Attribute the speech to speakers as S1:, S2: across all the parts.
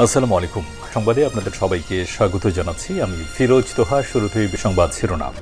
S1: আসসালামু আলাইকুম। সংবাদে আপনাদের সবাইকে স্বাগত জানাচ্ছি। আমি ফিরোজ তোহা। শুরুতেই সংবাদ শিরোনাম।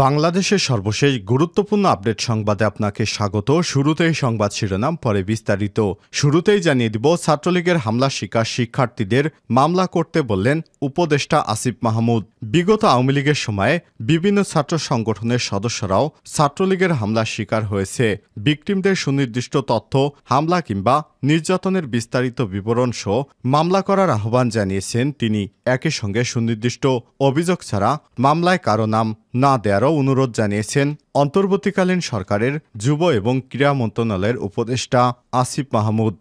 S2: বাংলাদেশের সর্বশেষ গুরুত্বপূর্ণ আপডেট সংবাদে আপনাকে স্বাগত। শুরুতেই সংবাদ শিরোনাম, পরে বিস্তারিত। শুরুতেই জানিয়ে দিব, ছাত্রলীগের হামলা শিকার শিক্ষার্থীদের মামলা করতে বললেন উপদেষ্টা আসিফ মাহমুদ। বিগত আওয়ামী লীগের সময়ে বিভিন্ন ছাত্র সংগঠনের সদস্যরাও ছাত্রলীগের হামলার শিকার হয়েছে। ভিকটিমদের সুনির্দিষ্ট তথ্য, হামলা কিংবা নির্যাতনের বিস্তারিত বিবরণ সহ মামলা করার আহ্বান জানিয়েছেন তিনি। একই সঙ্গে সুনির্দিষ্ট অভিযোগ ছাড়া মামলায় কারো নাম না দেওয়ারও অনুরোধ জানিয়েছেন অন্তর্বর্তীকালীন সরকারের যুব এবং ক্রীড়া মন্ত্রণালয়ের উপদেষ্টা আসিফ মাহমুদ।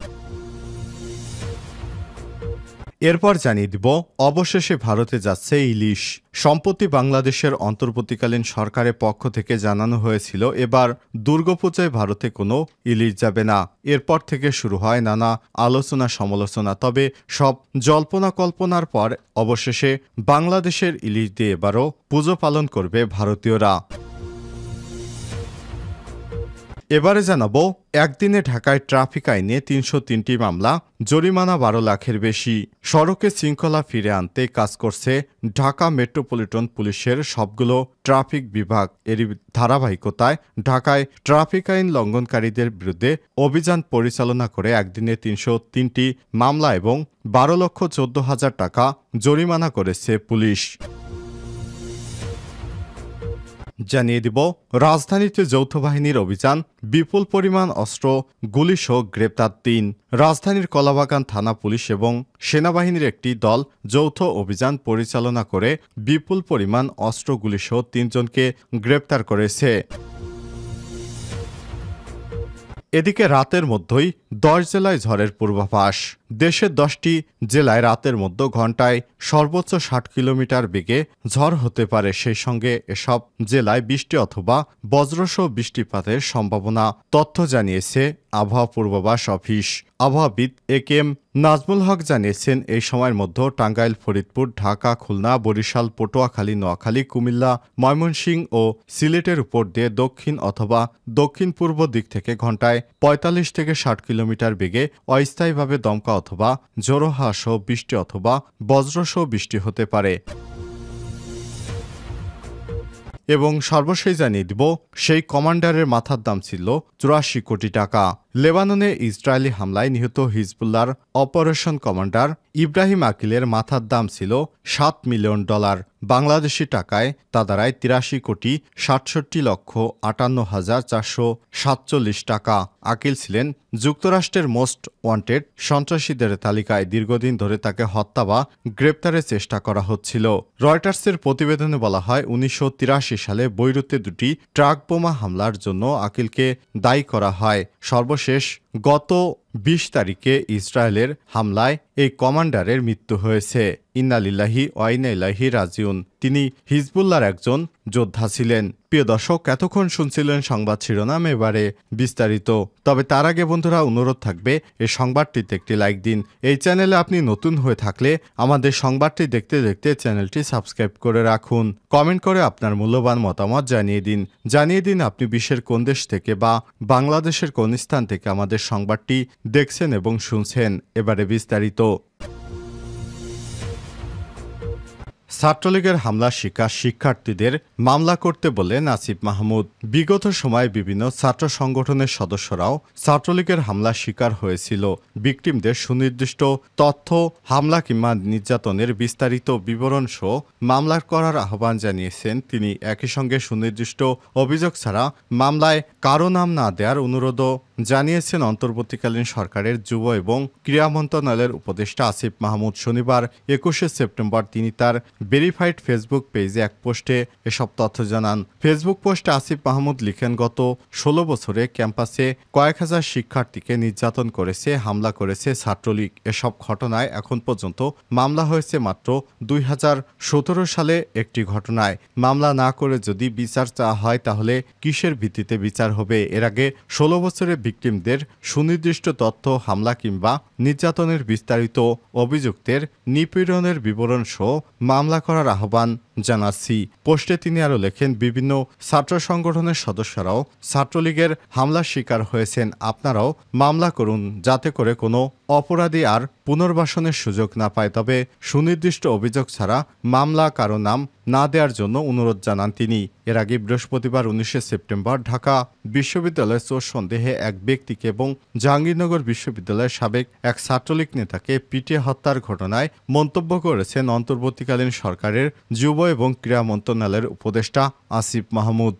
S2: এরপর জানিয়ে দিব, অবশেষে ভারতে যাচ্ছে ইলিশ। সম্প্রতি বাংলাদেশের অন্তর্বর্তীকালীন সরকারের পক্ষ থেকে জানানো হয়েছিল এবার দুর্গাপূজায় ভারতে কোনো ইলিশ যাবে না। এরপর থেকে শুরু হয় নানা আলোচনা সমালোচনা। তবে সব জল্পনা কল্পনার পর অবশেষে বাংলাদেশের ইলিশ দিয়ে এবারও পুজো পালন করবে ভারতীয়রা। এবারে জানাবো, একদিনে ঢাকায় ট্রাফিক আইনে ৩০৩টি মামলা, জরিমানা ১২ লাখের বেশি। সড়কে শৃঙ্খলা ফিরে আনতে কাজ করছে ঢাকা মেট্রোপলিটন পুলিশের সবগুলো ট্রাফিক বিভাগ। এরই ধারাবাহিকতায় ঢাকায় ট্রাফিক আইন লঙ্ঘনকারীদের বিরুদ্ধে অভিযান পরিচালনা করে একদিনে ৩০৩টি মামলা এবং ১২,১৪,০০০ টাকা জরিমানা করেছে পুলিশ। জানিয়ে দিব, রাজধানীতে যৌথ বাহিনীর অভিযান, বিপুল পরিমাণ অস্ত্র, গুলিসহ গ্রেপ্তার ৩। রাজধানীর কলাবাগান থানা পুলিশ এবং সেনাবাহিনীর একটি দল যৌথ অভিযান পরিচালনা করে বিপুল পরিমাণ অস্ত্র, গুলিসহ ৩ জনকে গ্রেপ্তার করেছে। এদিকে রাতের মধ্যেই 10 জেলায় ঝড়ের পূর্বাভাস। দেশের 10টি জেলায় রাতের মধ্যে ঘণ্টায় সর্বোচ্চ 60 কিলোমিটার বেগে ঝড় হতে পারে। সেই সঙ্গে এসব জেলায় বৃষ্টি অথবা বজ্রসহ বৃষ্টিপাতের সম্ভাবনা, তথ্য জানিয়েছে আবহাওয়া পূর্বাভাস অফিস। আবহাওয়াবিদ একেএম নাজমুল হক জানিয়েছেন, এই সময়ের মধ্যে টাঙ্গাইল, ফরিদপুর, ঢাকা, খুলনা, বরিশাল, পটুয়াখালী, নোয়াখালী, কুমিল্লা, ময়মনসিংহ ও সিলেটের উপর দিয়ে দক্ষিণ অথবা দক্ষিণ পূর্ব দিক থেকে ঘণ্টায় 45 থেকে 60 কিলোমিটার বেগে অস্থায়ীভাবে দমকা অথবা ঝোড়ো হাওয়া সহ বৃষ্টি অথবা বজ্রসহ বৃষ্টি হতে পারে। এবং সর্বশেষ জানিয়ে দিব, সেই কমান্ডারের মাথার দাম ছিল 84 কোটি টাকা। লেবাননে ইসরায়েলি হামলায় নিহত হিজবুল্লাহর অপারেশন কমান্ডার ইব্রাহিম আকিলের মাথার দাম ছিল $7 মিলিয়ন। বাংলাদেশি টাকায় তা দাঁড়ায় 83,67,58,447 টাকা। আকিল ছিলেন যুক্তরাষ্ট্রের মোস্ট ওয়ান্টেড সন্ত্রাসীদের তালিকায়। দীর্ঘদিন ধরে তাকে হত্যা বা গ্রেপ্তারের চেষ্টা করা হচ্ছিল। রয়টার্সের প্রতিবেদনে বলা হয়, 1983 সালে বৈরুতে দুটি ট্রাক বোমা হামলার জন্য আকিলকে দায়ী করা হয়। সর্বশেষ গত 20 তারিখে ইসরায়েলের হামলায় এই কমান্ডারের মৃত্যু হয়েছে। ইন্না লিল্লাহি ওয়া ইন্না ইলাইহি রাজিউন। তিনি হিজবুল্লাহর একজন যোদ্ধা ছিলেন। প্রিয় দর্শক, এতক্ষণ শুনছিলেন সংবাদ শিরোনাম, এবারে বিস্তারিত। তবে তার আগে বন্ধুরা, অনুরোধ থাকবে এই সংবাদটিতে একটি লাইক দিন। এই চ্যানেলে আপনি নতুন হয়ে থাকলে আমাদের সংবাদটি দেখতে দেখতে চ্যানেলটি সাবস্ক্রাইব করে রাখুন। কমেন্ট করে আপনার মূল্যবান মতামত জানিয়ে দিন আপনি বিশ্বের কোন দেশ থেকে বা বাংলাদেশের কোন স্থান থেকে আমাদের সংবাদটি দেখছেন এবং শুনছেন। এবারে বিস্তারিত। ছাত্রলীগের হামলার শিকার শিক্ষার্থীদের মামলা করতে বললেন আসিফ মাহমুদ। বিগত সময়ে বিভিন্ন ছাত্র সংগঠনের সদস্যরাও ছাত্রলীগের হামলার শিকার হয়েছিল। ভিকটিমদের সুনির্দিষ্ট তথ্য, হামলা কিংবা নির্যাতনের বিস্তারিত বিবরণ সহ মামলা করার আহ্বান জানিয়েছেন তিনি। একই সঙ্গে সুনির্দিষ্ট অভিযোগ ছাড়া মামলায় কারো নাম না দেওয়ার অনুরোধও জানিয়েছেন অন্তর্বর্তীকালীন সরকারের যুব এবং ক্রীড়া মন্ত্রণালয়ের উপদেষ্টা আসিফ মাহমুদ। শনিবার 21শে সেপ্টেম্বর তিনি তার ভেরিফাইড ফেসবুক পেজে এক পোস্টে এসব তথ্য জানান। ফেসবুক পোস্টে আসিফ মাহমুদ লিখেন, গত 16 বছরে ক্যাম্পাসে কয়েক হাজার শিক্ষার্থীকে নির্যাতন করেছে, হামলা করেছে ছাত্রলীগ। এসব ঘটনায় এখন পর্যন্ত মামলা হয়েছে মাত্র 2017 সালে একটি ঘটনায়। মামলা না করে যদি বিচার চাওয়া হয় তাহলে কিসের ভিত্তিতে বিচার হবে? এর আগে 16 বছরে ভিকটিমদের সুনির্দিষ্ট তথ্য, হামলা কিংবা নির্যাতনের বিস্তারিত অভিযুক্তের নিপীড়নের বিবরণ সহ মামলা করার আহ্বান জানাচ্ছি। পোস্টে তিনি আরও লেখেন, বিভিন্ন ছাত্র সংগঠনের সদস্যরাও ছাত্রলীগের হামলার শিকার হয়েছেন। আপনারাও মামলা করুন, যাতে করে কোনো অপরাধী আর পুনর্বাসনের সুযোগ না পায়। তবে সুনির্দিষ্ট অভিযোগ ছাড়া মামলা কারো নাম না দেওয়ার জন্য অনুরোধ জানান তিনি। এর আগে বৃহস্পতিবার 19 সেপ্টেম্বর ঢাকা বিশ্ববিদ্যালয়ের চোর সন্দেহে এক ব্যক্তিকে এবং জাহাঙ্গীরনগর বিশ্ববিদ্যালয়ের সাবেক এক ছাত্রলীগ নেতাকে পিটিয়ে হত্যার ঘটনায় মন্তব্য করেছেন অন্তর্বর্তীকালীন সরকারের যুব এবং ক্রীড়া মন্ত্রণালয়ের উপদেষ্টা আসিফ মাহমুদ।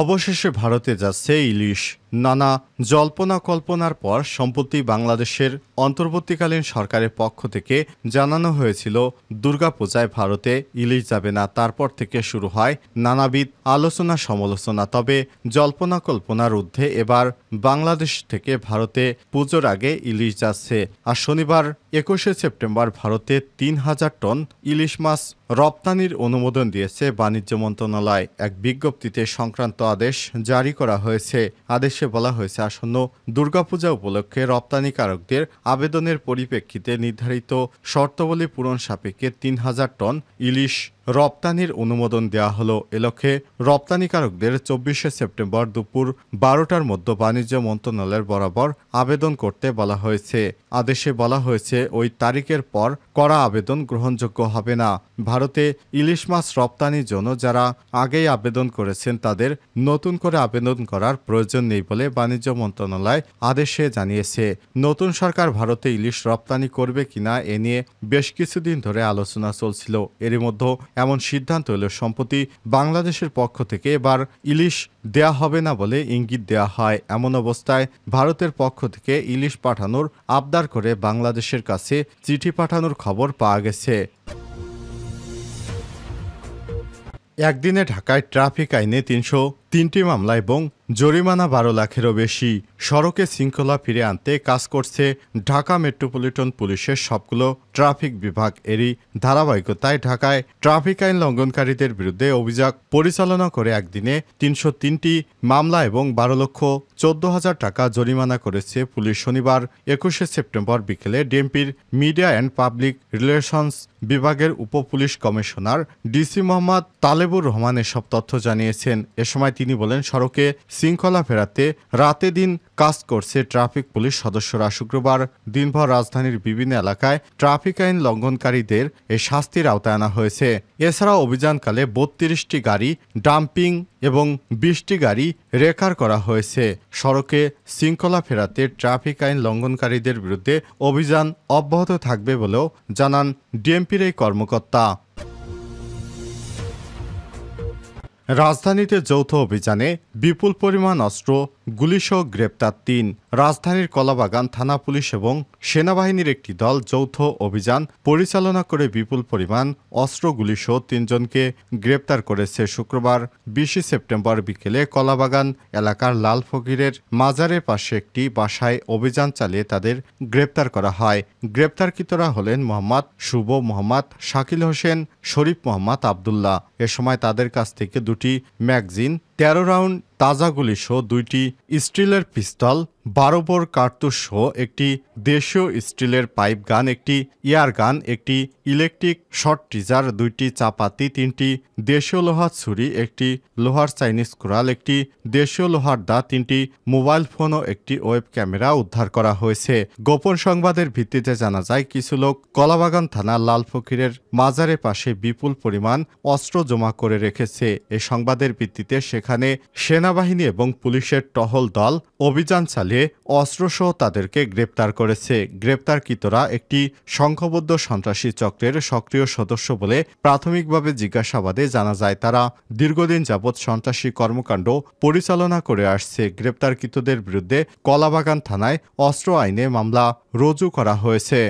S2: অবশেষে ভারতে যাচ্ছে ইলিশ। নানা জল্পনা কল্পনার পর সম্প্রতি বাংলাদেশের অন্তর্বর্তীকালীন সরকারের পক্ষ থেকে জানানো হয়েছিল দুর্গাপূজায় ভারতে ইলিশ যাবে না। তারপর থেকে শুরু হয় নানাবিধ আলোচনা সমালোচনা। তবে জল্পনা কল্পনার ঊর্ধ্বে এবার বাংলাদেশ থেকে ভারতে পুজোর আগে ইলিশ যাচ্ছে। আর শনিবার 21 সেপ্টেম্বর ভারতে 3000 টন ইলিশ মাছ রপ্তানির অনুমোদন দিয়েছে বাণিজ্য মন্ত্রণালয়। এক বিজ্ঞপ্তিতে সংক্রান্ত আদেশ জারি করা হয়েছে। আদেশে বলা হয়েছে, আসন্ন দুর্গাপূজা উপলক্ষে রপ্তানিকারকদের আবেদনের পরিপ্রেক্ষিতে নির্ধারিত শর্তাবলী পূরণ সাপেক্ষে 3000 টন ইলিশ রপ্তানির অনুমোদন দেওয়া হলো। এ লক্ষ্যে রপ্তানিকারকদের 24 সেপ্টেম্বর দুপুর 12টার মধ্যে বাণিজ্য মন্ত্রণালয়ের বরাবর আবেদন করতে বলা হয়েছে। আদেশে বলা হয়েছে, ওই তারিখের পর করা আবেদন গ্রহণযোগ্য হবে না। ভারতে ইলিশ মাছ রপ্তানির জন্য যারা আগেই আবেদন করেছেন তাদের নতুন করে আবেদন করার প্রয়োজন নেই বলে বাণিজ্য মন্ত্রণালয় আদেশে জানিয়েছে। নতুন সরকার ভারতে ইলিশ রপ্তানি করবে কিনা এ নিয়ে বেশ কিছুদিন ধরে আলোচনা চলছিল। এরই মধ্যে এমন সিদ্ধান্ত হলো সম্প্রতি বাংলাদেশের পক্ষ থেকে এবার ইলিশ দেয়া হবে না বলে ইঙ্গিত দেয়া হয়। এমন অবস্থায় ভারতের পক্ষ থেকে ইলিশ পাঠানোর আবদার করে বাংলাদেশের কাছে চিঠি পাঠানোর খবর পাওয়া গেছে। একদিনে ঢাকায় ট্রাফিক আইনে 303টি মামলা এবং জরিমানা 12 লাখেরও বেশি। সড়কে শৃঙ্খলা ফিরে আনতে কাজ করছে ঢাকা মেট্রোপলিটন পুলিশের সবগুলো ট্রাফিক বিভাগ। এরই ধারাবাহিকতায় ঢাকায় ট্রাফিক আইন লঙ্ঘনকারীদের বিরুদ্ধে অভিযান পরিচালনা করে একদিনে 303টি মামলা এবং 12,14,000 টাকা জরিমানা করেছে পুলিশ। শনিবার 21 সেপ্টেম্বর বিকেলে ডিএমপির মিডিয়া অ্যান্ড পাবলিক রিলেশনস বিভাগের উপপুলিশ কমিশনার ডিসি মোহাম্মদ তালেবুর রহমান এসব তথ্য জানিয়েছেন। এ সময় তিনি বলেন, সড়কে শৃঙ্খলা ফেরাতে রাতে দিন কাজ করছে ট্রাফিক পুলিশ সদস্যরা। শুক্রবার দিনভর রাজধানীর বিভিন্ন এলাকায় ট্রাফিক আইন লঙ্ঘনকারীদের এই শাস্তির আওতায় আনা হয়েছে। এছাড়াও অভিযানকালে 32টি গাড়ি ডাম্পিং এবং 20টি গাড়ি রেকার করা হয়েছে। সড়কে শৃঙ্খলা ফেরাতে ট্রাফিক আইন লঙ্ঘনকারীদের বিরুদ্ধে অভিযান অব্যাহত থাকবে বলেও জানান ডিএমপির এই কর্মকর্তা। রাজধানীতে যৌথ অভিযানে বিপুল পরিমাণ অস্ত্র, গুলিসহ গ্রেপ্তার 3। রাজধানীর কলাবাগান থানা পুলিশ এবং সেনাবাহিনীর একটি দল যৌথ অভিযান পরিচালনা করে বিপুল পরিমাণ অস্ত্র, গুলিসহ 3 জনকে গ্রেপ্তার করেছে। শুক্রবার 20 সেপ্টেম্বর বিকেলে কলাবাগান এলাকার লাল ফকিরের মাজারের পাশে একটি বাসায় অভিযান চালিয়ে তাদের গ্রেপ্তার করা হয়। গ্রেপ্তারকৃতরা হলেন মোহাম্মদ শুভ, মোহাম্মদ শাকিল হোসেন, শরীফ মোহাম্মদ আবদুল্লাহ। এ সময় তাদের কাছ থেকে 2টি ম্যাগাজিন, 13 রাউন্ড তাজা গুলিসহ 2টি স্টিলের পিস্তল, 12 বোর কার্তুজ সহ একটি দেশীয় স্টিলের পাইপ গান, একটি ইয়ার গান, একটি ইলেকট্রিক শর্ট ট্রিজার, 2টি চাপাতি, 3টি দেশীয় লোহার ছুরি, একটি লোহার চাইনিজ কুড়াল, একটি দেশীয় লোহার দা, 3টি মোবাইল ফোন ও একটি ওয়েব ক্যামেরা উদ্ধার করা হয়েছে। গোপন সংবাদের ভিত্তিতে জানা যায়, কিছু লোক কলাবাগান থানার লাল ফকিরের মাজারের পাশে বিপুল পরিমাণ অস্ত্র জমা করে রেখেছে। এই সংবাদের ভিত্তিতে সেখানে সেনাবাহিনী এবং পুলিশের টহল দল অভিযান চালিয়ে অস্ত্রসহ তাদেরকে গ্রেপ্তার করেছে। গ্রেপ্তারকৃতরা একটি সংঘবদ্ধ সন্ত্রাসী চক্রের সক্রিয় সদস্য বলে প্রাথমিকভাবে জিজ্ঞাসাবাদে জানা যায়। তারা দীর্ঘদিন যাবৎ সন্ত্রাসী কর্মকাণ্ড পরিচালনা করে আসছে। গ্রেপ্তারকৃতদের বিরুদ্ধে কলাবাগান থানায় অস্ত্র আইনে মামলা রুজু করা হয়েছে।